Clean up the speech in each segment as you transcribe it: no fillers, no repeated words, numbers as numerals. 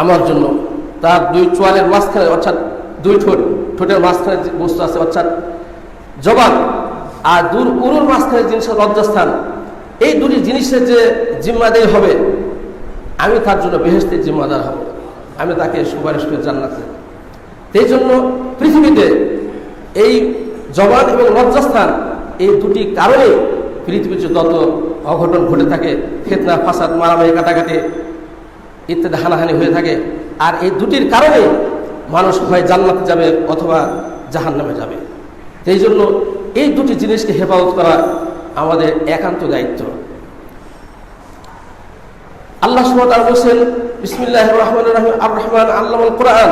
আমার জন্য। তার দুই চোয়ালের মাঝখানে অর্থাৎ দুই ঠোঁটের মাঝখানে যে বস্তু আছে অর্থাৎ জবান, আর উরুর মাঝখানে জিনিস লজ্জাস্থান, এই দুটি জিনিসের যে জিম্মাদারি হবে, আমি তার জন্য বেহেশতের জিম্মাদার হব, আমি তাকে সুপারিশ করে জান্নাতে। এই জন্য পৃথিবীতে এই জবান এবং লজ্জাস্থান, এই দুটি কারণে পৃথিবীতে যত অঘটন ঘটে থাকে, ফিতনা ফাসাদ, মারামারি কাটাকাটি ইত্যাদি হানাহানি হয়ে থাকে। আর এই দুটির কারণে মানুষ হয় জান্নাতে যাবে অথবা জাহান্নামে যাবে। এই জন্য এই দুটি জিনিসকে হেফাজত করা আমাদের একান্ত দায়িত্ব। আল্লাহ সুবহানাহু ওয়া তাআলা বলেন, বিসমিল্লাহির রহমানির রহিম, আর রহমান আল্লামাল কোরআন,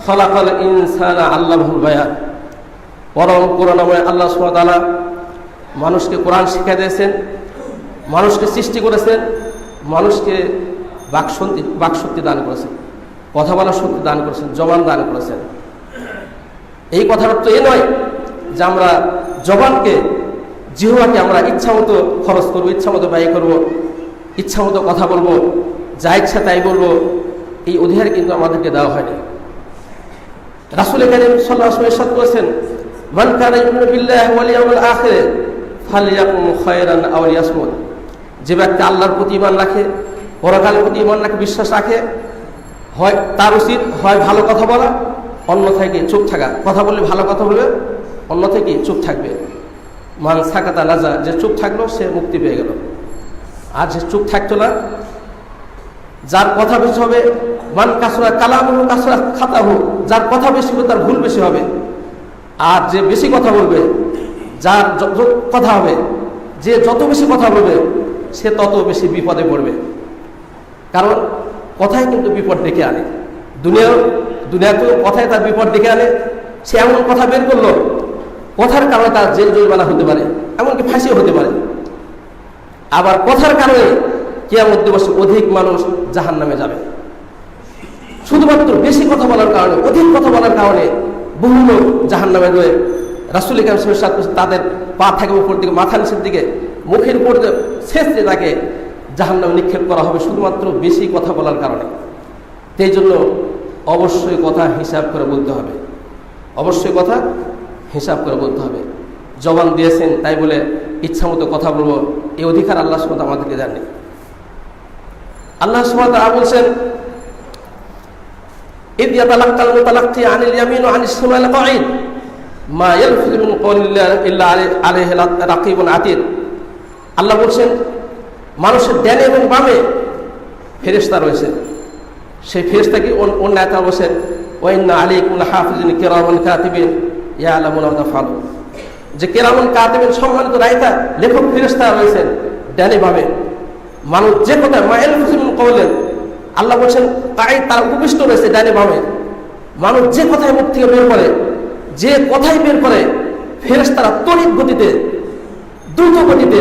খালাকাল ইনসানা আল্লামাহুল বায়ান। পরম করুণাময় আল্লাহ সুবহানাহু ওয়া তাআলা মানুষকে কোরআন শিক্ষা দিয়েছেন, মানুষকে সৃষ্টি করেছেন, মানুষকে বাকশক্তি দান করেছেন, কথা বলার শক্তি দান করেছেন, জবান দান করেছেন। এই কথার অর্থ এ নয় যে আমরা জবানকে, জিহ্বাকে আমরা ইচ্ছা মতো খরচ করবো, ইচ্ছা মতো ব্যয় করবো, ইচ্ছা মতো কথা বলবো, যা ইচ্ছা তাই বলবো, এই অধিকার কিন্তু আমাদেরকে দেওয়া হয়নি। রাসূল কারীম সাল্লাল্লাহু আলাইহি ওয়াসাল্লাম ইরশাদ করেছেন, মান কানা ইউমিনু বিল্লাহি ওয়াল ইয়াউমিল আখির ফালইয়াকুম খায়রান আও লিয়াসমুত। যে ব্যক্তি আল্লাহর প্রতি ঈমান রাখে, পরকালের প্রতি ঈমান রাখে, বিশ্বাস রাখে, হয় তার উচিত হয় ভালো কথা বলা, অন্যথায় কি চুপ থাকা। কথা বললে ভালো কথা বলবে, অন্যথায় কি চুপ থাকবে। মান সাকাতা নাজা, যে চুপ থাকলো সে মুক্তি পেয়ে গেল। আর যে চুপ থাকতো না, যার কথা বেশি হবে, মান কাসরা কালামহু কাসরা খাতাহু, যার কথা বেশি হবে তার ভুল বেশি হবে। আর যে বেশি কথা বলবে, যার যত কথা হবে, যে যত বেশি কথা বলবে সে তত বেশি বিপদে পড়বে। কারণ কথাই কিন্তু বিপদ ডেকে আনে। দুনিয়াতেও কথায় তার বিপদ ডেকে আনে। সে এমন কথা বের করলো, কথার কারণে তার জেল জরিমানা হতে পারে, এমনকি ফাঁসিও হতে পারে। আবার কথার কারণে কিয়ামত দিবসে অধিক মানুষ জাহান্নামে যাবে। শুধুমাত্র বেশি কথা বলার কারণে, অধিক কথা বলার কারণে বহু লোক জাহান্নামে রয়ে রাসূল কারীম সাল্লাল্লাহু আলাইহি ওয়াসাল্লাম তাদের পা থেকে উপর দিকে, মাথা নিচের দিকে, মুখের উপর ছেঁচড়ে তাকে জাহান্নামে নিক্ষেপ করা হবে শুধুমাত্র বেশি কথা বলার কারণে। সেই জন্য অবশ্যই কথা হিসাব করে বলতে হবে, অবশ্যই কথা হিসাব করে বলতে হবে। জবান দিয়েছেন তাই বলে ইচ্ছা মতো কথা বলবো, এই অধিকার আল্লাহ সুবহানাহু ওয়া তাআলা আমাদেরকে দেননি। আল্লাহ সুবহানাহু ওয়া তাআলা বলছেন, ইয ইয়াতালাক্কাল মুতালাক্কি আনিল ইয়ামিন ওয়া আনিশ শিমাল কাঈদ মা ইয়ালফিযু মিন কওলিন ইল্লা আলাইহি রাকিবুন আতীদ। আল্লাহ বলছেন, মানুষের ডানে এবং বামে ফেরেশতা রয়েছে। সেই ফেরেশতা কি অন্য আয়াতে বলেছেন, ওয়া ইন্না আলাইকুম লাহাফিজিন কিরামান কাতিবিন ইয়ালামুনা মা তাফআলুন, যে কিরামান কাতিবিন সম্মানিত রাইতা লেখক ফেরেশতা রয়েছেন ডানে বামে। মানুষ যে কথা মা ইয়ালফিযু মিন কওলিন, আল্লাহ বলছেন তাই তার উপবিষ্ট রয়েছে ডানে বামে। মানুষ যে কথাই মুখ থেকে বের করে, যে কথাই বের করে, ফেরেশতারা তড়িৎ গতিতে, দ্রুত গতিতে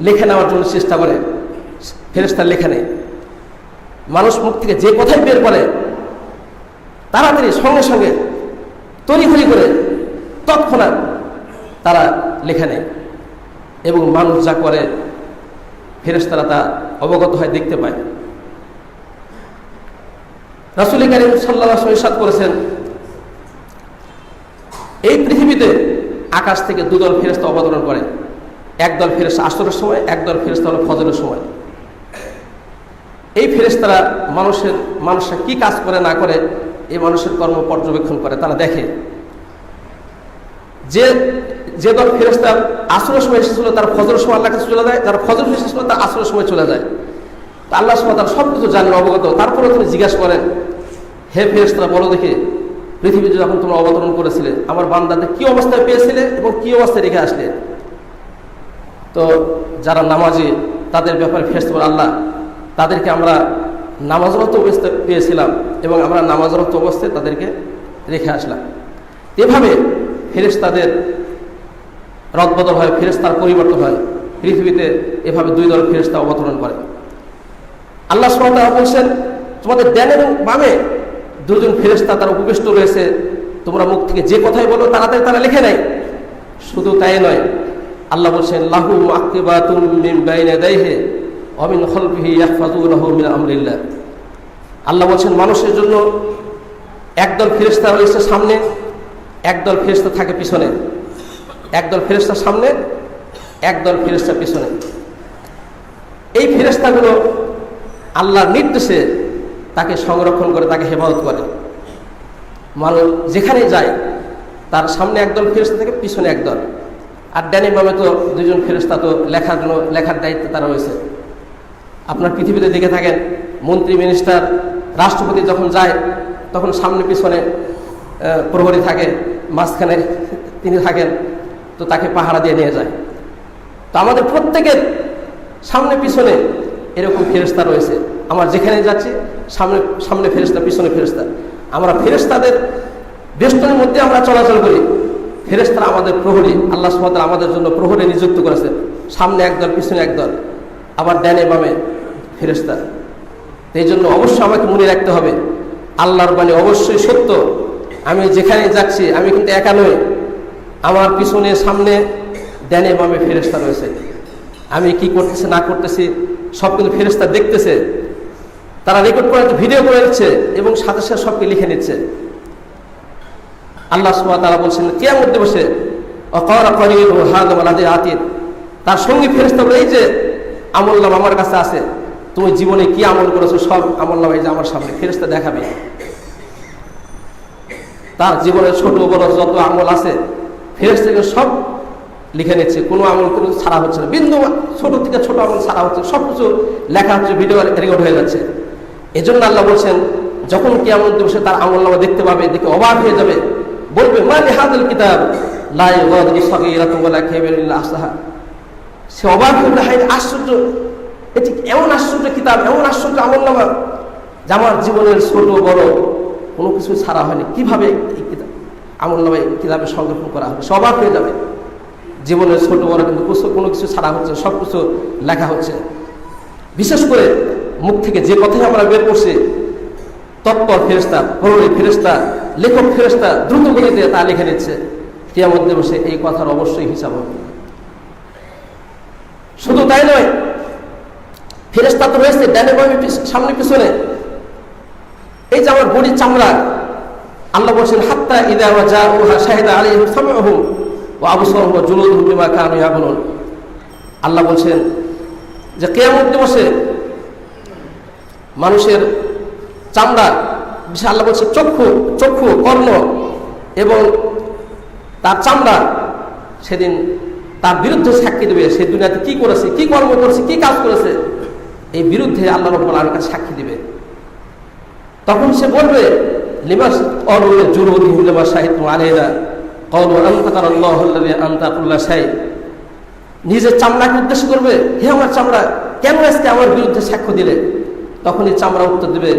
লিখে নেওয়ার জন্য চেষ্টা করে। ফেরেশতা লেখা নেই। মানুষ মুখ থেকে যে কথাই বের করে তাড়াতাড়ি সঙ্গে সঙ্গে তড়িঘড়ি করে তৎক্ষণাৎ তারা লেখা নেয়, এবং মানুষ যা করে ফেরেশতারা তা অবগত হয়, দেখতে পায়। রাসূল কারীম সাল্লাল্লাহু আলাইহি ওয়াসাল্লাম ইরশাদ করেছেন, এই পৃথিবীতে আকাশ থেকে দুদল ফেরেশতা অবতরণ করে। একদল ফেরেশতা আসরের সময়, একদল ফেরেশতা হলো ফজরের সময়। এই ফেরেশতারা মানুষের কি কাজ করে না করে এই মানুষের কর্ম পর্যবেক্ষণ করে, তারা দেখে। যে দল ফেরেশতা আসরের সময় এসেছিল তার ফজরের সময় আল্লাহর কাছে চলে যায়, যারা ফজর এসেছিল তার আসরের সময় চলে যায়। তো আল্লাহ সুবহানাহু ওয়া তাআলা সব কিছু জানেন, অবগত। তারপরে তিনি জিজ্ঞাসা করেন, হে ফেরেশতারা বলো দেখে, পৃথিবীতে যখন তোমরা অবতরণ করেছিলে আমার বান্দাদের কি অবস্থায় পেয়েছিলে এবং কি অবস্থায় রেখে আসলে? তো যারা নামাজি তাদের ব্যাপারে ফেরেশতা বলে, আল্লাহ তাদেরকে আমরা নামাজরত অবস্থায় পেয়েছিলাম এবং আমরা নামাজরত অবস্থায় তাদেরকে রেখে আসলাম। এভাবে ফেরেশতাদের রদবদল হয়, ফেরেশতার পরিবর্তন হয়। পৃথিবীতে এভাবে দুই দল ফেরেশতা অবতরণ করে। আল্লাহ সুবহানাহু ওয়া তাআলা বলছেন, তোমাদের ডানে এবং বামে দুজন ফেরেশতা তারা উপবিষ্ট রয়েছে, তোমরা মুখ থেকে যে কথাই বলো তাড়াতাড়ি তারা লিখে নেয়। শুধু তাই নয়, আল্লাহ বলছেন, লাহু মুআক্কিবাতুম মিন বাইনি ইয়াদাইহি ওয়া মিন খালফিহি ইয়াহফাযুনাহু মিন আমরিল্লাহ। আল্লাহ বলছেন মানুষের জন্য একদল ফেরেশতা রয়েছে সামনে, একদল ফেরেশতা থাকে পিছনে, একদল ফেরেশতা সামনে, একদল ফেরেশতা পিছনে। এই ফেরেশতাগুলো আল্লাহর নির্দেশে তাকে সংরক্ষণ করে, তাকে হেফাজত করে। মানুষ যেখানে যায় তার সামনে একদল ফেরেশতা থাকে, পিছনে একদল। আর ডানে বামে তো দুজন ফেরেশতা তো লেখার দায়িত্বে তারা রয়েছে। আপনার পৃথিবীতে দেখে থাকেন মন্ত্রী, মিনিস্টার, রাষ্ট্রপতি যখন যায় তখন সামনে পিছনে প্রহরী থাকে, মাঝখানে তিনি থাকেন, তো তাকে পাহারা দিয়ে নিয়ে যায়। তো আমাদের প্রত্যেকের সামনে পিছনে এরকম ফেরেশতা রয়েছে। আমরা যেখানে যাচ্ছি সামনে সামনে ফেরেশতা, পিছনে ফেরেশতা। আমরা ফেরেশতাদের বেষ্টনের মধ্যে আমরা চলাচল করি। ফেরেশতারা আমাদের প্রহরী, আল্লাহ সুবহানাহু ওয়া তাআলা আমাদের জন্য প্রহরী নিযুক্ত করেছে। সামনে একদল, পিছনে একদল, আবার ডানে বামে ফেরেশতা। এই জন্য অবশ্যই আমাকে মনে রাখতে হবে আল্লাহর বাণী অবশ্যই সত্য। আমি যেখানে যাচ্ছি আমি কিন্তু একা নই, আমার পিছনে সামনে ডানে বামে ফেরেশতা রয়েছে। আমি কি করতেছি না করতেছি সব কিন্তু ফেরেশতা দেখতেছে। তারা রেকর্ড করে, ভিডিও করে নিচ্ছে এবং সাথে সাথে সবকে লিখে নিচ্ছে। আল্লাহ সুবহানাহু ওয়া তাআলা বলছেন কিয়ামত দিবসে অকারা করিন ও হাদ ওয়ালাদি আতিদ, তার সঙ্গী ফেরেশতা বলে এই যে আমলনামা আমার কাছে আছে, তুমি জীবনে কি আমল করেছো সব আমলনামা এই যে আমার সামনে ফেরেশতা দেখাবে। তার জীবনের ছোট বড় যত আমল আছে ফেরেশতাকে সব লিখে নিচ্ছে, কোনো আমল কোনো ছাড়া হচ্ছে না, বিন্দু ছোট থেকে ছোট আমল ছাড়া হচ্ছে, সব কিছু লেখা হচ্ছে, ভিডিও রেকর্ড হয়ে যাচ্ছে। এজন্য আল্লাহ বলছেন যখন কিয়ামত দিবসে তার আমলনামা দেখতে পাবে, দেখে অবাক হয়ে যাবে, বলবে মা লিহাযাল কিতাব লা ইউগাদিরু সাগীরাতান ওয়ালা কাবীরাতান ইল্লা আহসাহা। সে অবাক হয়ে হায় আশ্চর্য, এটি এমন আশ্চর্য কিতাব, এমন আশ্চর্য আমলনামা যে আমার জীবনের ছোট বড় কোনো কিছু ছাড়া হয়নি, কিভাবে এই কিতাব আমলনামা কিতাবে সংরক্ষণ করা হবে। সে অবাক হয়ে যাবে, জীবনের ছোট বড় কিন্তু কোনো কিছু ছাড়া হচ্ছে, সব কিছু লেখা হচ্ছে। বিশেষ করে মুখ থেকে যে কথাই আমরা বের করছি তৎপর ফেরেশতা, প্রহরী ফেরেশতা, লেখক ফেরেশতা দ্রুত গতিতে তা লিখে নিচ্ছে। কিয়ামত দিবসে এই কথার অবশ্যই হিসাব হবে। শুধু তাই নয়, ফেরেশতা তো রয়েছে ডানে বামে সামনে পিছনে। এই যে আমার বডির চামড়া, আল্লাহ বলছেন হাত্তা ইযা ওয়াজাউহা শাহিদা আলাইহিম সামউহুম ওয়া আবসারুহুম ওয়া জুলুদুহুম বিমা কানু ইয়ামালুন। আল্লাহ বলছেন যে কিয়ামত দিবসে মানুষের চামড়া, বিশেষ আল্লাহ বলছে চক্ষু, কর্ণ এবং তার চামড়া সেদিন তার বিরুদ্ধে সাক্ষী দেবে। সে দুনিয়াতে কি করেছে, কি কর্ম করেছে, কি কাজ করেছে, এই বিরুদ্ধে আল্লাহ রাব্বুল আলামিন কাছে সাক্ষী দিবে। তখন সে বলবে লিমা ক্বালু জুলুদিহিম লিমা শাহিদতুম আলাইনা ক্বালু আনতাকানা আল্লাহু আল্লাযী আনতাকা কুল্লা শাই। নিজের চামড়াকে উদ্দেশ্য করবে, হে আমার চামড়া কেন আজকে আমার বিরুদ্ধে সাক্ষ্য দিলে? তখনই চামড়া উত্তর দেবে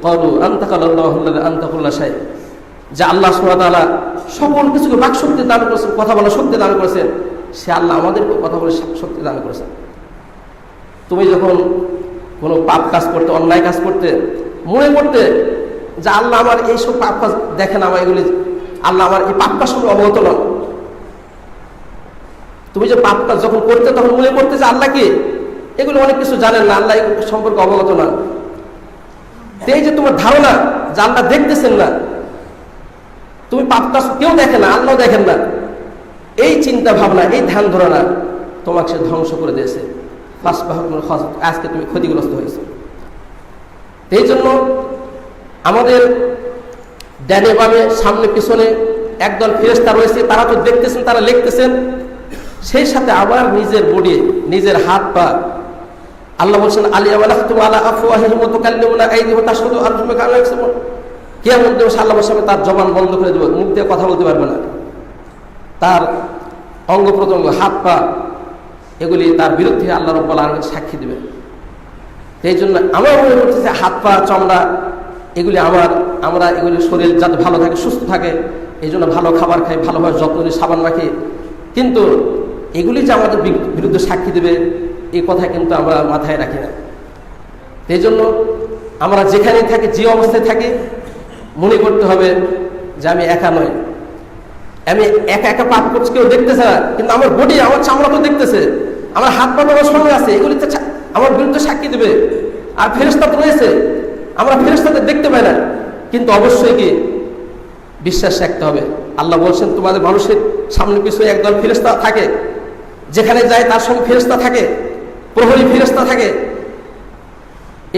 ক্বালু আনতাকানা আল্লাহু আল্লাযী আনতাকা কুল্লা শাই, যে আল্লাহ সুবহানাহু ওয়া তাআলা সকল কিছুকে বাক শক্তি দান করেছেন, কথা বলার শক্তি দান করেছেন, সে আল্লাহ আমাদেরকে কথা বলার শক্তি দান করেছেন। তুমি যখন কোনো পাপ কাজ করতে, অন্যায় কাজ করতে, মনে করতে যে আল্লাহ আমার এইসব পাপ কাজ দেখেন, আমার এগুলি আল্লাহ আমার এই পাপ কাজ সম্পর্কে অবগত নন। তুমি যে পাপ কাজ যখন করতে তখন মনে করতে যে আল্লাহ কি এগুলো অনেক কিছু জানেন না, আল্লাহ সম্পর্কে অবগত নন। এই যে তোমার ধারণা যে আল্লাহ দেখতেছেন না, তুমি পাপ কাজ কেউ দেখে না, আল্লাহ দেখেন না, এই চিন্তা ভাবনা, এই ধ্যান ধারণা তোমাকে সে ধ্বংস করে দিয়েছে। আজকে তুমি ক্ষতিগ্রস্ত হয়েছে। এই জন্য আমাদের ডানে বামে সামনে পিছনে একদল ফেরেশতা রয়েছে, তারা তো দেখতেছেন, তারা লিখতেছেন, সেই সাথে আবার নিজের বডি, নিজের হাত পা। আল্লাহ বলছেন আলিয়া নাখতুমু আলা আফওয়াহিহিম ওয়া তুকাল্লিমুনা আইদিহিম ওয়া তাশহাদু আরজুলুহুম বিমা কানু ইয়াকসিবুন। কিয়ামত দিবসে আল্লাহ বলছেন তার জবান বন্ধ করে দেব, মুখ দিয়ে কথা বলতে পারবে না, তার অঙ্গ প্রত্যঙ্গ, হাত পা, এগুলি তার বিরুদ্ধে আল্লাহ রাব্বুল আলামিন সাক্ষী দেবে। এই জন্য আমরা মনে করতেছি হাত পা চামড়া এগুলি আমরা এগুলি শরীর যাতে ভালো থাকে, সুস্থ থাকে, এই জন্য ভালো খাবার খাই, ভালোভাবে যত্ন নিই, সাবান রাখি, কিন্তু এগুলি যে আমাদের বিরুদ্ধে সাক্ষী দেবে এই কথা কিন্তু আমরা মাথায় রাখি না। এই জন্য আমরা যেখানে থাকি, যে অবস্থায় থাকি, মনে করতে হবে যে আমি একা নয়, আমি একা একা পাপ করছি, কেউ দেখতেছে না, কিন্তু আমার বডি, আমার চামড়া তো দেখতেছে, আমার হাত পা আমার সঙ্গে আছে, এগুলিতে আমার বিরুদ্ধে সাক্ষী দেবে। আর ফেরেশতা তো রয়েছে, আমরা ফেরেশতাদের দেখতে পায় না, কিন্তু অবশ্যই কি বিশ্বাস রাখতে হবে। আল্লাহ বলছেন তোমাদের মানুষের সামনে পিছনে একদল ফেরেশতা থাকে, যেখানে যায় তার সঙ্গে ফেরেশতা থাকে, প্রহরী ফেরেশতা থাকে।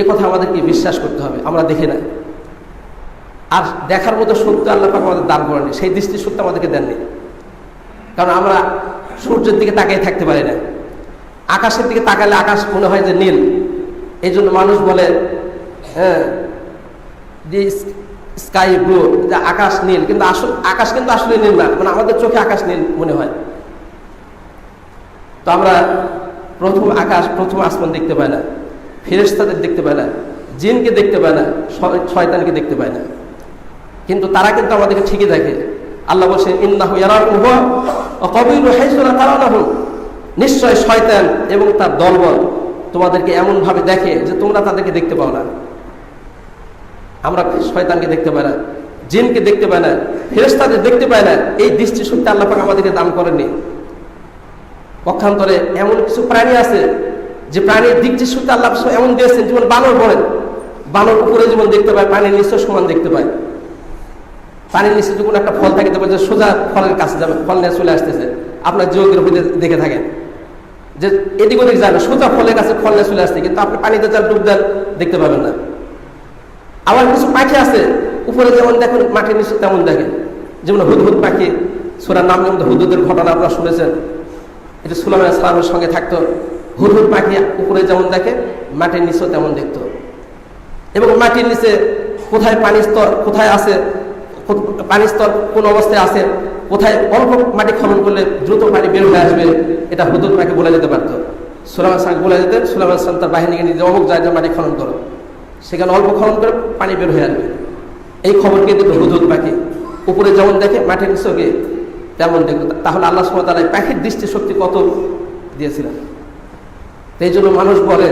এ কথা আমাদেরকে বিশ্বাস করতে হবে। আমরা দেখি না, আর দেখার মতো শক্তি আল্লাহ পাক আমাদের দান করেনি, সেই দৃষ্টি শক্তি আমাদেরকে দেননি। কারণ আমরা সূর্যের দিকে তাকিয়ে থাকতে পারি না, আকাশের দিকে তাকালে আকাশ মনে হয় যে নীল। এই জন্য মানুষ বলে দি স্কাই ব্লু, যে আকাশ নীল, কিন্তু আকাশ কিন্তু আসলে নীল না, মানে আমাদের চোখে আকাশ নীল মনে হয়। তো আমরা প্রথম আসমান দেখতে পাই না, ফেরেশতাদের দেখতে পাই না, জিনকে দেখতে পায় না, শয়তানকে দেখতে পায় না, কিন্তু তারা কিন্তু আমাদেরকে ঠিকই দেখে। আল্লাহ বলছেন ইন্নাহু ইয়ারাকুম হুয়া ওয়া কাবিলুহু হাইসু লা তারাউনাহুম, নিশ্চয় শয়তান এবং তার দলবল তোমাদেরকে এমন ভাবে দেখে যে তোমরা তাদেরকে দেখতে পাও না। আমরা শয়তানকে দেখতে পাই না, জিনকে দেখতে পাই না, ফেরেশতাদের দেখতে পাই না। এই দৃষ্টিশক্তি আল্লাহ পাক আমাদেরকে দান করেননি। পক্ষান্তরে এমন কিছু প্রাণী আছে যে প্রাণীর দৃষ্টিশক্তি আল্লাহ এমন দিয়েছেন, যেমন বানর বলেন, বানর উপরে যেমন দেখতে পায়, পানির নিচে সমান দেখতে পায়। পানির নিচে যখন একটা ফল থাকে তবে যে সোজা ফলের কাছে যাবে, ফল নিয়ে চলে আসতেছে, আপনার জিওগ্রাফি দেখে থাকেন যে এদিক ওদিক যায় না, সোজা ফলের কাছে ফল নিয়ে চলে আসছে, কিন্তু আপনি পানিতে যান ডুব দেন দেখতে পাবেন না। আবার কিছু পাখি আছে উপরে যেমন দেখেন মাটির নিচে তেমন দেখেন, যেমন হুদহুদ পাখি, সূরার নাম যেমন হুদহুদের ঘটনা আপনারা শুনেছেন, এটা সুলাইমান আলাইহিস সালামের সঙ্গে থাকতো। হুদহুদ পাখি উপরে যেমন দেখে মাটির নিচেও তেমন দেখতো, এবং মাটির নিচে কোথায় পানির স্তর কোথায় আছে, পানির স্তর কোন অবস্থায় আছে, কোথায় অল্প মাটি খনন করলে দ্রুত পানি বের হয়ে আসবে, এটা হুদহুদ পাখি বলে যেতে পারতো। সুলাইমান সালাম বলে যেতেন, সুলাইমান সালাম তার বাহিনীকে নিয়ে অমুক জায়গায় মাটি খনন করো, সেখানে অল্প খনন করে পানি বের হয়ে আসবে। এই খবরকে দিত হুদহুদ পাখি, উপরে যেমন দেখে মাটির নিচে গিয়ে তেমন দেখবে। তাহলে আল্লাহ সুবহানাহু ওয়া তাআলা পাখির দৃষ্টিশক্তি কত দিয়েছিলেন। এই জন্য মানুষ বলে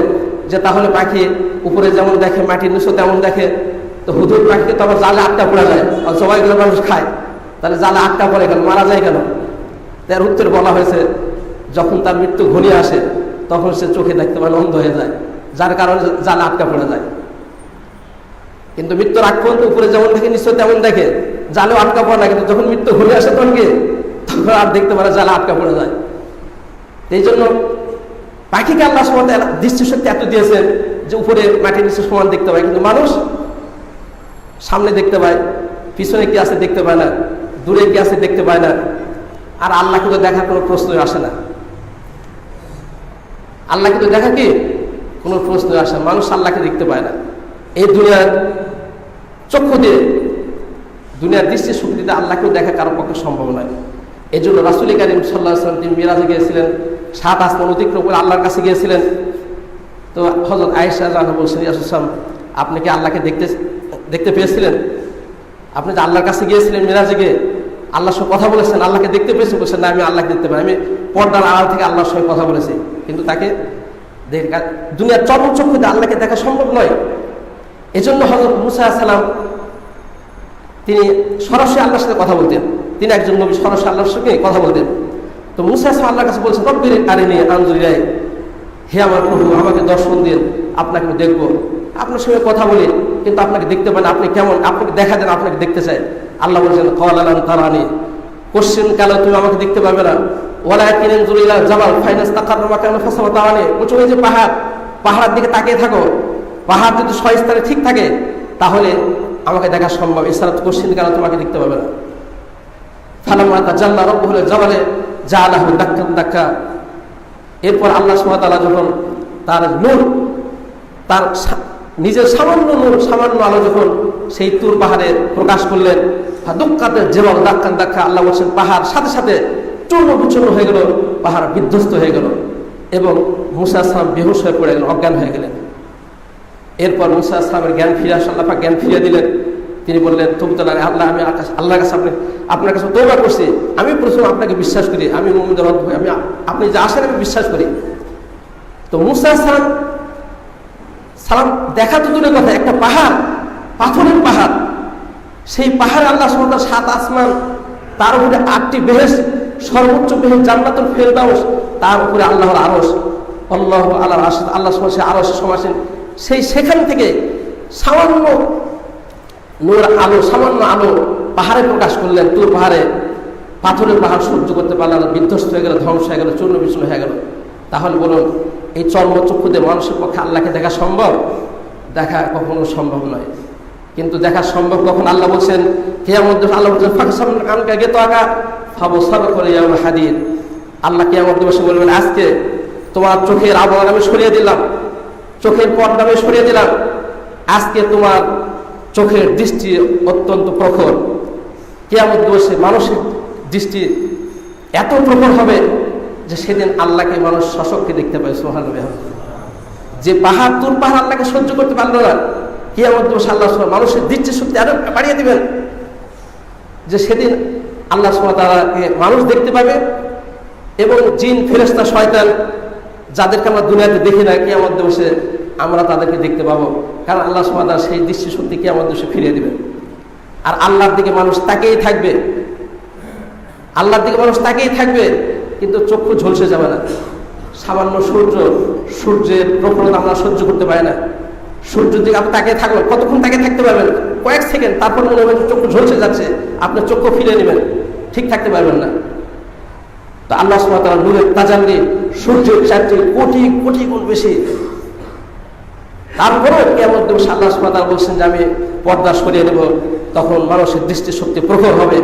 যে তাহলে পাখি উপরে যেমন দেখে মাটির নিচে তেমন দেখে, তো হুদহুদ পাখিকে তো আবার জালে আটকা পড়া যায়, আর সবাইগুলো মানুষ খায়, তাহলে জালে আটকা পড়ে কেন, মারা যায় কেন? তার উত্তর বলা হয়েছে যখন তার মৃত্যু ঘনিয়ে আসে তখন সে চোখে দেখতে পায়, অন্ধ হয়ে যায়, যার কারণে জালে আটকা পড়ে যায়। কিন্তু মৃত্যুর আগ পর্যন্ত উপরে যেমন দেখে নিশ্চয় তেমন দেখে, জালেও আটকা পড়ে না, কিন্তু যখন মৃত্যু ঘনিয়ে আসে তখন আর দেখতে পারে জালে আটকা পড়ে যায়। এই জন্য পাখিকে আল্লাহ সুবহানাহু ওয়া তাআলা দৃষ্টিশক্তি এত দিয়েছেন যে উপরে মাটির নিচে সমান দেখতে পায়, কিন্তু মানুষ সামনে দেখতে পায়, পিছনে কি আছে দেখতে পায় না, দূরে কি আছে দেখতে পায় না। আর আল্লাহকে তো দেখার কোনো প্রশ্নই আসে না, আল্লাহকে তো দেখা কি কোনো প্রশ্নই আসে না। মানুষ আল্লাহকে দেখতে পায় না। এই দুনিয়ার চক্ষু দিয়ে, দুনিয়ার দৃষ্টিশক্তিতে আল্লাহকেও দেখা কারো পক্ষে সম্ভব নয়। এই জন্য রাসূল কারীম সাল্লাল্লাহু আলাইহি ওয়াসাল্লাম তিনি মিরাজে গিয়েছিলেন, 7 আসমান অতিক্রম করে আল্লাহর কাছে গিয়েছিলেন। তো হযরত আয়েশা রাদিয়াল্লাহু বলছেন, ইয়া রাসূলুল্লাহ, আপনি কি আল্লাহকে দেখতে পেয়েছিলেন? আপনি যে আল্লাহর কাছে গিয়েছিলেন মিরাজে গিয়ে আল্লাহর সঙ্গে কথা বলেছেন, আল্লাহকে দেখতে পেয়েছেন? বলছেন, না, আমি আল্লাহকে দেখতে পাই, আমি পর্দার আড়াল থেকে আল্লাহর সঙ্গে কথা বলেছি, কিন্তু তাকে দুনিয়ার চর্মচক্ষুতে আল্লাহকে দেখা সম্ভব নয়। এজন্য হযরত মুসা আলাইহিস সালাম তিনি সরাসরি আল্লাহর সাথে কথা বলতেন, তিনি একজন নবী, সরাসরি আল্লাহর সঙ্গে কথা বলতেন। তো মুসা আলাইহিস সালাম আল্লাহর কাছে বলছেন, রব্বির আরিনি আনজুর ইলাইক, হে আমার প্রভু, আমাকে দর্শন দিন, আপনাকে আমি দেখবো, আপনার সঙ্গে কথা বলি, কিন্তু আপনাকে দেখতে পান, আপনি কেমন, আপনাকে দেখা দেন, আপনাকে দেখতে চাই। আল্লাহ বলছেন, ক্বালা লান তারানি, কোশ্চেন কালে তুমি আমাকে দেখতে পাবে না, ওয়ালাকিন আনজুর ইলা জাবাল ফাইন ইসতাকাররা মাকানাহু ফাসাওফা তারানি, উঁচু যে পাহাড়ের দিকে তাকিয়ে থাকো, পাহাড় যদি স্থানে ঠিক থাকে তাহলে আমাকে দেখা সম্ভব, এছাড়া কোশ্চেন কালে তোমাকে দেখতে পাবে না। ফালাম্মা তাজাল্লা রাব্বুহু লিল জাবালি জাআলাহু দাক্কান দাক্কা, এরপর আল্লাহ সুবহানাহু ওয়া তাআলা যখন তার নূর, তার নিজের সামান্য নূর, সামান্য আলো যখন সেই তুর পাহাড়ে প্রকাশ করলেন, দুক্কাতে জেবাল দাক্কান দাক্কা, আল্লাহ বলছেন পাহাড় সাথে সাথে চূর্ণ বিচূর্ণ হয়ে গেল, পাহাড় বিধ্বস্ত হয়ে গেল, এবং মুসা আলাইহিস সালাম বেহুশ হয়ে পড়ে গেলেন, অজ্ঞান হয়ে গেলেন। এরপর মুসা আলাইহিস সালামের জ্ঞান ফিরে আসে, আল্লাহ পাক জ্ঞান ফিরিয়ে দিলেন। তিনি বললেন, তুবতুল্লাহ, আল্লাহ, আমি আল্লাহর কাছে আপনার কাছে তওবা করছি, আমি প্রথম আপনাকে বিশ্বাস করি, আমি মুমিনদের অন্তর্ভুক্ত, আমি আপনি যে আসেন আমি বিশ্বাস করি। তো মুসা আলাইহিস সালাম দেখা তো দূরের কথা, একটা পাহাড়, পাথরের পাহাড়, সেই পাহাড়ে আল্লাহ সুবহানাহু ওয়া তাআলা 7 আসমান, তার উপরে 8টি বেহেশত, সর্বোচ্চ বেহেশত জান্নাতুল ফেরদাউস, তার উপরে আল্লাহর আরশ, আল্লাহু আলাল আরশ, আল্লাহ সুবহানাহু ওয়া তাআলা আরশে সমাসীন, সেখান থেকে সামান্য নূর আলো, সামান্য আলো পাহাড়ে প্রকাশ করলেন, তুর পাহাড়ে, পাথরের পাহাড় সহ্য করতে পারলেন না, বিধ্বস্ত হয়ে গেল, ধ্বংস হয়ে গেল, চূর্ণ বিচূর্ণ হয়ে গেল। তাহলে বলুন, এই চর্মচক্ষু দিয়ে মানুষের পক্ষে আল্লাহকে দেখা সম্ভব? দেখা কখনো সম্ভব নয়। কিন্তু দেখা সম্ভব কখন? আল্লাহ বলছেন কিয়ামত দিবসে, আল্লাহ বলছেন ফাকসাম আনকা গিতাকা ফাবসার করে ইয়াউম হাদিদ। আল্লাহ কিয়ামত দিবসে বলবেন, আজকে তোমার চোখের আবরণ আমি সরিয়ে দিলাম, চোখের পর্দা আমি সরিয়ে দিলাম, আজকে তোমার চোখের দৃষ্টি অত্যন্ত প্রখর। কিয়ামত দিবসে মানুষের দৃষ্টি এত প্রখর হবে যে সেদিন আল্লাহকে মানুষ সশক্তি দেখতে পায়। সুবহানাল্লাহ। যে পাহাড়, তুর পাহাড় আল্লাহকে সহ্য করতে পারলো না, কিয়ামত দিবসে আল্লাহ মানুষের দৃষ্টি শক্তি আরো বাড়িয়ে দিবেন, যে সেদিন আল্লাহ সুবহানাহু ওয়া তাআলাকে মানুষ দেখতে পাবে। এবং জিন, ফেরেশতা, শয়তান যাদেরকে আমরা দুনিয়াতে দেখি না, কিয়ামত দিবসে আমরা তাদেরকে দেখতে পাবো। কারণ আল্লাহ সুবহানাহু ওয়া তাআলা সেই দৃষ্টি শক্তি কিয়ামত দিবসে ফিরিয়ে দিবেন। আর আল্লাহর দিকে মানুষ তাকিয়েই থাকবে, আল্লাহর দিকে মানুষ তাকিয়েই থাকবে, কিন্তু চক্ষু ঝলসে যাবে না। সামান্য সূর্যের প্রখরতা আমরা সহ্য করতে পারি না। সূর্যের দিকে আপনি তাকিয়ে থাকবেন, কতক্ষণ তাকিয়ে থাকতে পারবেন? কয়েক সেকেন্ড, তারপর মনে হবে চক্ষু ঝলসে যাচ্ছে, আপনার চক্ষু ফিরে নেবেন, ঠিক থাকতে পারবেন না। তো আল্লাহ সুবহানাহু ওয়া তাআলা নূরের তাজাল্লি সূর্যের চাইতে কোটি কোটি গুণ বেশি। তারপরেও কিয়ামত দিবসে আল্লাহ সুবহানাহু ওয়া তাআলা বলছেন যে আমি পর্দা সরিয়ে দেব, তখন মানুষের দৃষ্টিশক্তি প্রখর হবে,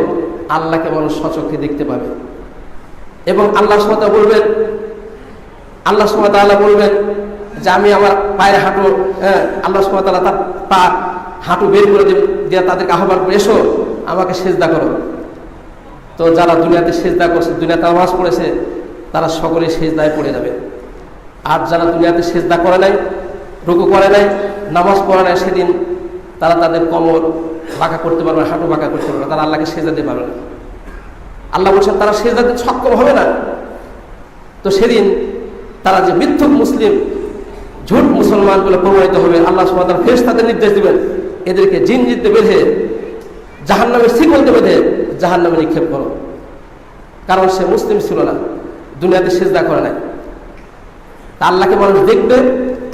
আল্লাহকে মানুষ সচক্ষে দেখতে পাবে। এবং আল্লাহ সুবহানাহু ওয়া তাআলা বলবেন, আল্লাহ সুবহানাহু ওয়া তাআলা বলবেন যে আমি আমার পায়ের হাঁটু, আল্লাহ সুবহানাহু ওয়া তাআলা তার পা হাঁটু বের করে দিয়ে তাদেরকে আহ্বান করে, এসো আমাকে সিজদা করো। তো যারা দুনিয়াতে সিজদা করছে, দুনিয়াতে নামাজ পড়েছে, তারা সকলে সিজদায় পড়ে যাবে। আর যারা দুনিয়াতে সিজদা করে নাই, রুকু করে নাই, নামাজ পড়ে নাই, সেদিন তারা তাদের কোমর বাঁকা করতে পারবে না, হাঁটু বাঁকা করতে পারবে না, তারা আল্লাহকে সিজদা দিতে পারবে না। আল্লাহ বলছেন তারা সিজদা দিতে সক্ষম হবে না। তো সেদিন তারা যে মিথ্যুক মুসলিম, ঝুট মুসলমান বলে প্রমাণিত হবে। আল্লাহ সুবহানাহু ওয়া তাআলা ফেরেশতাদের নির্দেশ দিবেন, এদেরকে জিনজিতে বেঁধে, জাহান্নামের শিকলতে বেঁধে জাহান্নামে নিক্ষেপ করো। কারণ সে মুসলিম ছিল না, দুনিয়াতে সিজদা করে নাই। তা আল্লাহকে মানুষ দেখবে,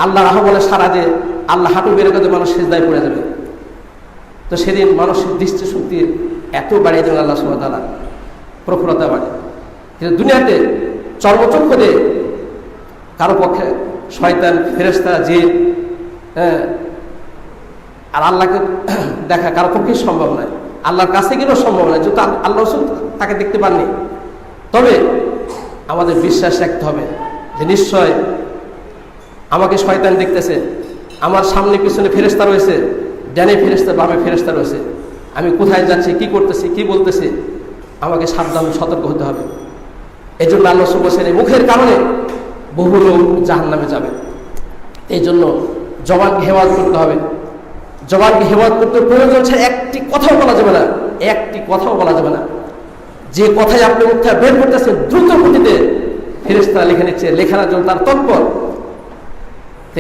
আল্লাহর আহ্বানে সাড়া দিয়ে আল্লাহ হাঁটু বের করে মানুষ সিজদায় পড়ে যাবে। তো সেদিন মানুষের দৃষ্টিশক্তি এত বাড়িয়ে দেবেন আল্লাহ সুবহানাহু ওয়া তাআলা, প্রখরতা বাড়ে। কিন্তু দুনিয়াতে চর্মচক্ষু দিয়ে কারো পক্ষে শয়তান, ফেরেশতা, জিন, আর আল্লাহকে দেখা কারো পক্ষেই সম্ভব নয়, আল্লাহর কাছে গেলেও সম্ভব নয়, যেহেতু আল্লাহ রাসূল তাকে দেখতে পাননি। তবে আমাদের বিশ্বাস রাখতে হবে যে নিশ্চয় আমাকে শয়তান দেখতেছে, আমার সামনে পিছনে ফেরেশতা রয়েছে, ডানে ফেরেশতা, বামে ফেরেশতা রয়েছে, আমি কোথায় যাচ্ছি, কি করতেছি, কি বলতেছি, আমাকে সাবধান, সতর্ক হতে হবে। এই জন্য আল্লাহ রাসূল বলেছেন এই মুখের কারণে বহু লোক জাহান্নামে যাবে। এই জন্য জবানকে হেফাজত করতে হবে। জবানকে হেফাজত করতে প্রয়োজন ছাড়া একটি কথাও বলা যাবে না, একটি কথাও বলা যাবে না। যে কথাই আপনি মুখ থেকে বের করতেছেন, দ্রুত গতিতে ফেরেশতারা লিখে নিচ্ছে, লেখার জন্য তার তৎপর।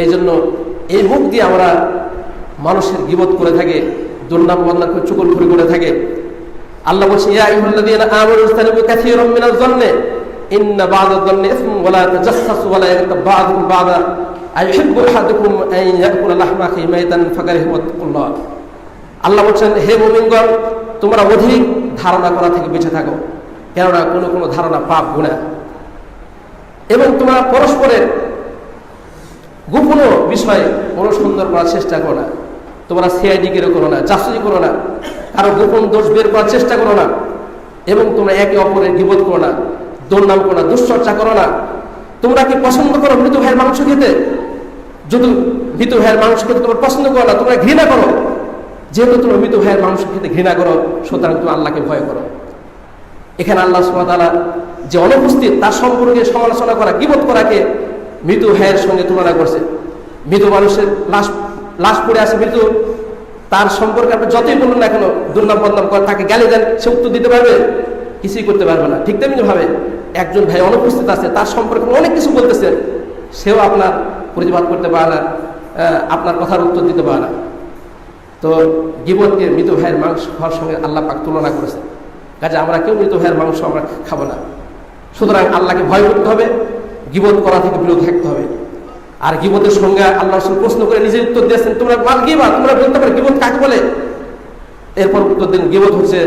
এই জন্য এই মুখ দিয়ে আমরা মানুষের গীবত করে থাকে, দুর্নাম বদনাম করে চুগলখড়ি করে থাকে। আল্লাহ বলছে ইয়া আইয়ুহাল্লাযীনা আমানু ইজতানিবু কাসীরাম মিনাজ যান্নি ইন্না বা'দাজ যান্নি ইসমুন ওয়া লা তাজাসসাসু ওয়া লা ইয়াগতাব বা'দুকুম বা'দা আইয়ুহিব্বু আহাদুকুম আন ইয়াকুলা লাহমা আখিহি মাইতান ফাকারিহু ওয়াত্তাকুল্লাহ। আল্লাহ বলছেন হে মুমিনগণ, তোমরা অধিক ধারণা করা থেকে বেঁচে থাকো, কেননা কোনো কোনো ধারণা পাপ, গুনাহ। এবং তোমরা পরস্পরের গোপন বিষয়ে অনুসন্ধান করার চেষ্টা করো না, তোমরা সিআইডি করো না, জাসুসি করো না, কারো গোপন দোষ বের করার চেষ্টা করো না। এবং তোমরা একে অপরের গীবত করো না, দুর্নাম করো না, দুশ্চর্চা করো না। তোমরা কি পছন্দ করো মৃত ভাইয়ের মাংস খেতে? যদি মৃত ভাইয়ের মাংস খেতে তোমরা পছন্দ করো না, তোমরা ঘৃণা করো। যেহেতু তোমরা মৃত ভাইয়ের মাংস খেতে ঘৃণা করো, সুতরাং তুমি আল্লাহকে ভয় করো। এখানে আল্লাহ সুবহানাহু ওয়া তাআলা যে অনুপস্থিত, তার সম্পর্কে সমালোচনা করা, গীবত করাকে মৃত ভাইয়ের সঙ্গে তুলনা করছে। মৃত মানুষের লাশ পড়ে আছে, মৃত, তার সম্পর্কে আপনি যতই বলুন না কেন, দুর্নাম বদনাম করে, তাকে গালি দেন, সে উত্তর দিতে পারবে? কিছুই করতে পারবে না। ঠিক তেমনি ভাবে একজন ভাই অনুপস্থিত আছে, তার সম্পর্কে অনেক কিছু বলতেছেন, সেও আপনার প্রতিবাদ করতে পারে না, আপনার কথার উত্তর দিতে পারে না। তো গীবতকে মৃত ভাইয়ের মাংস খাওয়ার সঙ্গে আল্লাহ পাক তুলনা করেছে। কাজে আমরা কেউ মৃত ভাইয়ের মাংস আমরা খাবো না। সুতরাং আল্লাহকে ভয় করতে হবে, গীবত করা থেকে বিরত থাকতে হবে। আর গীবতের সঙ্গে আল্লাহ রাসূল প্রশ্ন করে নিজে উত্তর দিয়েছেন, তোমরা মাল গীবত, তোমরা বলতে পারো গীবত কাকে বলে? এরপর উত্তর দিন গীবত হচ্ছে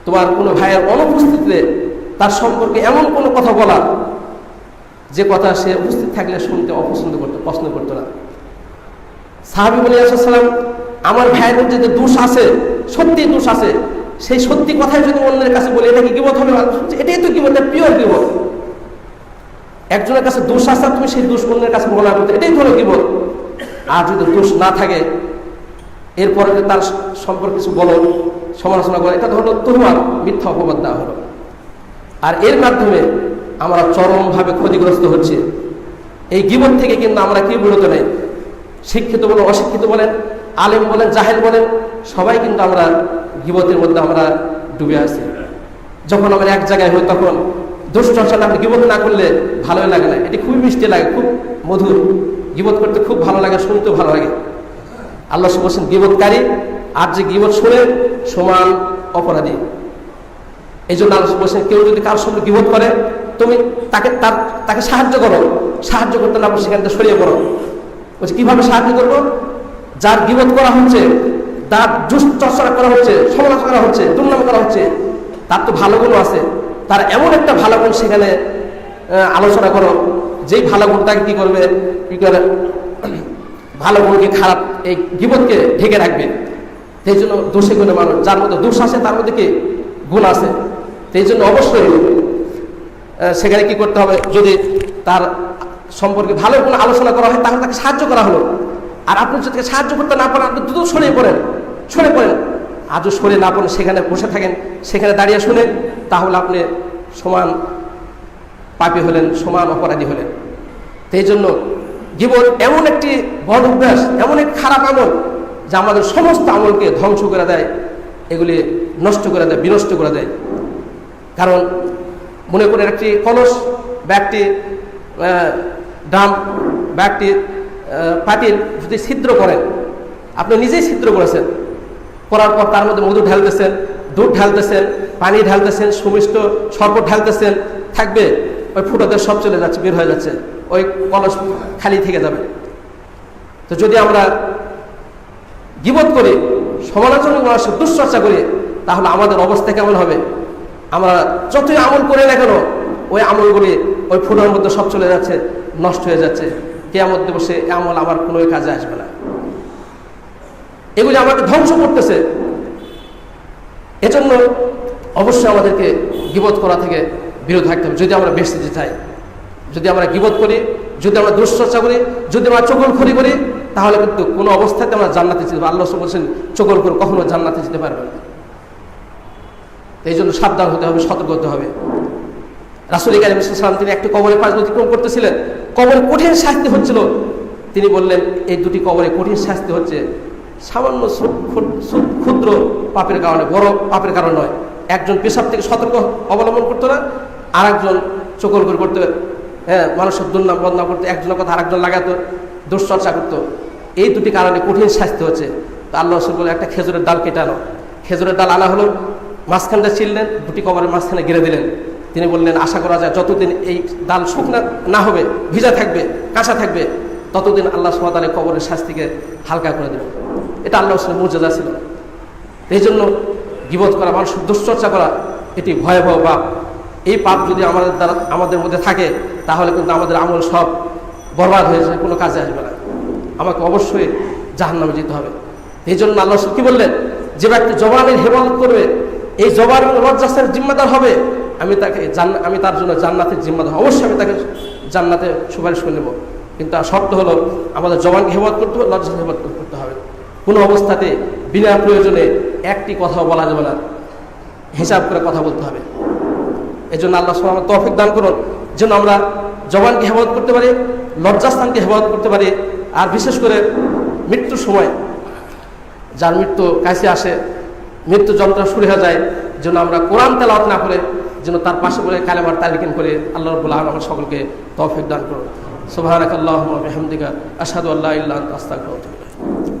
তোমার কোনো ভাইয়ের অনুপস্থিতিতে তার সম্পর্কে এমন কোনো কথা বলা যে কথা সে উপস্থিত থাকলে শুনতে অপছন্দ করতো, পছন্দ করতো না। সাহাবী বলে সাল্লাম, আমার ভাইয়ের মধ্যে যে দোষ আছে, সত্যি দোষ আছে, সেই সত্যি কথাই যদি অন্যের কাছে বলে এটা কি গীবত হবে? এটাই তো গীবত, পিওর গীবত। একজনের কাছে দোষ আছে, তুমি সেই দোষ অন্যের কাছে বলা করতে, এটাই হলো গীবত। আর যদি দোষ না থাকে এরপরে তার সম্পর্কে কিছু বলো, সমালোচনা করো, এটা হলো তুহমাত, মিথ্যা অপবাদ দেওয়া হলো। আর এর মাধ্যমে আমরা চরমভাবে ক্ষতিগ্রস্ত হচ্ছে। এই গীবত থেকে কিন্তু আমরা কি বিরত নেই। শিক্ষিত বলেন, অশিক্ষিত বলেন, আলেম বলেন, জাহেল বলেন, সবাই কিন্তু আমরা গীবতের মধ্যে আমরা ডুবে আছি। যখন আমরা এক জায়গায় হই তখন দুশ্চর্চাটা আমরা গীবত না করলে ভালোই লাগে না। এটি খুবই মিষ্টি লাগে, খুব মধুর। গীবত করতে খুব ভালো লাগে, শুনতেও ভালো লাগে। আল্লাহ বলছেন গীবতকারী আর যে গীবত শুনে সমান অপরাধী। এই জন্য আল্লাহ বলছেন কেউ যদি কারোর সঙ্গে গীবত করে তুমি তাকে সাহায্য করো, সাহায্য করতে না সেখান থেকে সরিয়ে পড়ো। বলছে কিভাবে সাহায্য করবো? যার গীবত করা হচ্ছে, তার দুশ্চর্চা করা হচ্ছে, সমালোচনা করা হচ্ছে, দুর্নাম করা হচ্ছে, তার তো ভালো গুণ আছে, তার এমন একটা ভালো গুণ সেখানে আলোচনা করো, যেই ভালো গুণটাকে কি করবে, ভালো গুণকে খারাপ এই গীবতকে ঢেকে রাখবে। সেই জন্য দোষে গুণে মানুষ, যার মধ্যে দোষ আছে তার মধ্যে কি গুণ আছে। সেই জন্য অবশ্যই সেখানে কি করতে হবে, যদি তার সম্পর্কে ভালো কোনো আলোচনা করা হয় তাহলে তাকে সাহায্য করা হলো। আর আপনি যদি সাহায্য করতে না পারেন, আপনি দ্রুত সরে পড়েন। আজও সরে না পড়েন, সেখানে বসে থাকেন, সেখানে দাঁড়িয়ে শুনেন, তাহলে আপনি সমান পাপী হলেন, সমান অপরাধী হলেন। সেই জন্য গীবত এমন একটি বদ অভ্যাস, এমন এক খারাপ আমল যা আমাদের সমস্ত আমলকে ধ্বংস করে দেয়, এগুলি নষ্ট করে দেয়, বিনষ্ট করে দেয়। কারণ মনে করেন একটি কলস বা একটি ড্রাম বা একটি পাতিল যদি ছিদ্র করেন, আপনি নিজেই ছিদ্র করেছেন, করার পর তার মধ্যে মধু ঢালতেছেন, দুধ ঢালতেছেন, পানি ঢালতেছেন, সুমিষ্ট শরবত ঢালতেছেন, থাকবে ওই ফুটোতে সব চলে যাচ্ছে, বের হয়ে যাচ্ছে, ওই কলস খালি থেকে যাবে। তো যদি আমরা গীবত করি, সমালোচনা করি, দুশ্চর্চা করি, তাহলে আমাদের অবস্থা কেমন হবে? আমরা যতই আমল করে না কেন, ওই আমলগুলি ওই ফুটোর মধ্যে সব চলে যাচ্ছে, নষ্ট হয়ে যাচ্ছে। কিয়ামত দিবসে আমল আমার কোনো কাজে আসবে না। এগুলি আমাকে ধ্বংস করতেছে। এজন্য অবশ্যই আমাদেরকে গীবত করা থেকে বিরত থাকতে হবে যদি আমরা বেঁচে যেতে চাই। যদি আমরা গীবত করি, যদি আমরা দুশ্চর্চা করি, যদি আমরা চগলখড়ি করি, তাহলে কিন্তু কোনো অবস্থাতে আমরা জান্নাতে যেতে পারবো। আল্লাহ বলছেন চগলখড় কখনো জান্নাতে যেতে পারবে না। এই জন্য সাবধান হতে হবে, সতর্ক হতে হবে। রাসূল কারীম সাল্লাল্লাহু আলাইহি ওয়াসাল্লাম তিনি একটি কবরের পাশ অতিক্রম করতেছিলেন, কবরে কঠিন শাস্তি হচ্ছিল। তিনি বললেন এই দুটি কবরে কঠিন শাস্তি হচ্ছে সামান্য ক্ষুদ্র পাপের কারণে, বড় পাপের কারণে নয়। একজন পেশাব থেকে সতর্ক অবলম্বন করতো না, আর একজন চগলখড়ি করতে, মানুষের দুর্নাম বদনাম করতে, একজনের কথা আরেকজন লাগাতো, দুশ্চর্চা করতো। এই দুটি কারণে কঠিন শাস্তি হচ্ছে। তো আল্লাহ রাসূল বলে একটা খেজুরের ডাল কেটে আনো। খেজুরের ডাল আনা হলো, মাঝখানটা ছিললেন, দুটি কবরের মাঝখানে গেড়ে দিলেন। তিনি বললেন আশা করা যায় যতদিন এই ডাল শুকনা না হবে, ভিজা থাকবে, কাঁচা থাকবে, ততদিন আল্লাহ সুবহানাহু ওয়া তাআলা কবরের শাস্তিকে হালকা করে দেবেন। এটা আল্লাহ রাসূলের মুজিজা ছিল। এই জন্য গীবত করা, মানুষের দুশ্চর্চা করা, এটি ভয়াবহ পাপ। এই পাপ যদি আমাদের মধ্যে থাকে তাহলে কিন্তু আমাদের আমল সব বরবাদ হয়ে যায়, কোনো কাজে আসবে না। আমাকে অবশ্যই জাহান্নামে যেতে হবে। এই জন্য আল্লাহ রাসূল কি বললেন, যে ব্যক্তি জবানের হেফাজত করবে, এই জবানের লজ্জাস্থানের জিম্মাদার হবে, আমি তার জন্য জান্নাতের জিম্মাদার, অবশ্যই আমি তাকে জান্নাতে সুপারিশ করে নেব। কিন্তু আর শর্ত হলো আমাদের জবানকে হেফাজত করতে হবে, লজ্জাকে হেফাজত করতে হবে। কোনো অবস্থাতে বিনা প্রয়োজনে একটি কথাও বলা যাবে না, হিসাব করে কথা বলতে হবে। এই জন্য আল্লাহ সুবহানাহু ওয়া তাআলা তৌফিক দান করুন যেন আমরা জবানকে হেফাজত করতে পারি, লজ্জাস্থানকে হেফাজত করতে পারি। আর বিশেষ করে মৃত্যুর সময়, যার মৃত্যু কাছে আসে, মৃত্যু যন্ত্রণা শুরু হয়ে যায়, যেন আমরা কোরআন তেলাওয়াত না করে যেন তার পাশে বলে কালেমার তালিকিন করে আল্লাহ রাব্বুল আলামিন আমাদের সকলকে তৌফিক দান করুন। সুবহানাকাল্লাহুম্মা ওয়া বিহামদিকা আশহাদু আল্লা ইলাহা ইল্লা আনতা আস্তাগফিরুকা ওয়া আতুবু ইলাইক।